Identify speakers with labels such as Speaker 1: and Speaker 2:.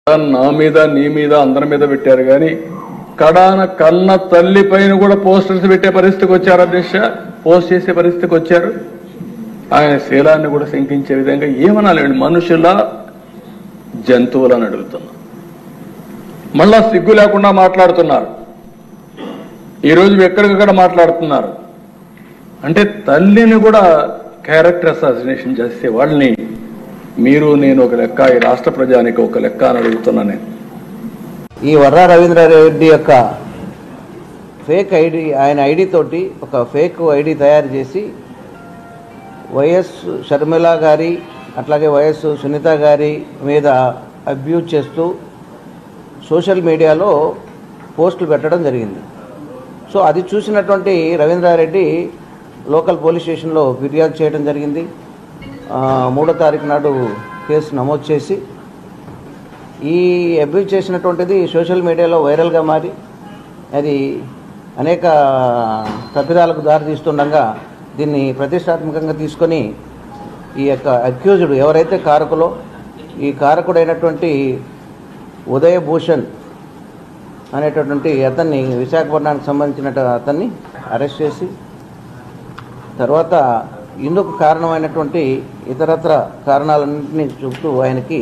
Speaker 1: నా మీద నీ మీద అందరి మీద పెట్టారు కానీ కడాన కన్న తల్లి పైన కూడా పోస్టర్స్ పెట్టే పరిస్థితికి వచ్చారు. అధ్యక్ష, పోస్ట్ చేసే పరిస్థితికి వచ్చారు. ఆయన శీలాన్ని కూడా శంకించే విధంగా ఏమనాలండి, మనుషుల జంతువులని అడుగుతున్నా. మళ్ళా సిగ్గు లేకుండా మాట్లాడుతున్నారు. ఈరోజు ఎక్కడికక్కడ మాట్లాడుతున్నారు. అంటే తల్లిని కూడా క్యారెక్టర్ అసాసినేషన్ చేసే వాళ్ళని మీరు నేను ఒక లెక్క, ఈ రాష్ట్ర ప్రజానికి ఒక లెక్క అని అడుగుతున్నా. నేను
Speaker 2: ఈ వర్రా రవీంద్రారెడ్డి యొక్క ఫేక్ ఐడి, ఆయన ఐడి తోటి ఒక ఫేక్ ఐడి తయారు చేసి వైఎస్ షర్మిల గారి అట్లాగే వైఎస్ సునీత గారి మీద అబ్యూజ్ చేస్తూ సోషల్ మీడియాలో పోస్టులు పెట్టడం జరిగింది. సో అది చూసినటువంటి రవీంద్రారెడ్డి లోకల్ పోలీస్ స్టేషన్లో ఫిర్యాదు చేయడం జరిగింది. 3వ తారీఖు నాడు కేసు నమోదు చేసి ఈ అబ్యూజ్ చేసినటువంటిది సోషల్ మీడియాలో వైరల్గా మారి అది అనేక తప్పిదాలకు దారితీస్తుండగా దీన్ని ప్రతిష్టాత్మకంగా తీసుకొని ఈ యొక్క అక్యూజ్డ్ ఎవరైతే కారకులో ఈ కారకుడైనటువంటి ఉదయ్ భూషణ్ అనేటటువంటి అతన్ని, విశాఖపట్నానికి సంబంధించిన అతన్ని అరెస్ట్ చేసి తర్వాత ఇందుకు కారణమైనటువంటి ఇతరత్ర కారణాలన్నింటినీ చూపుతూ ఆయనకి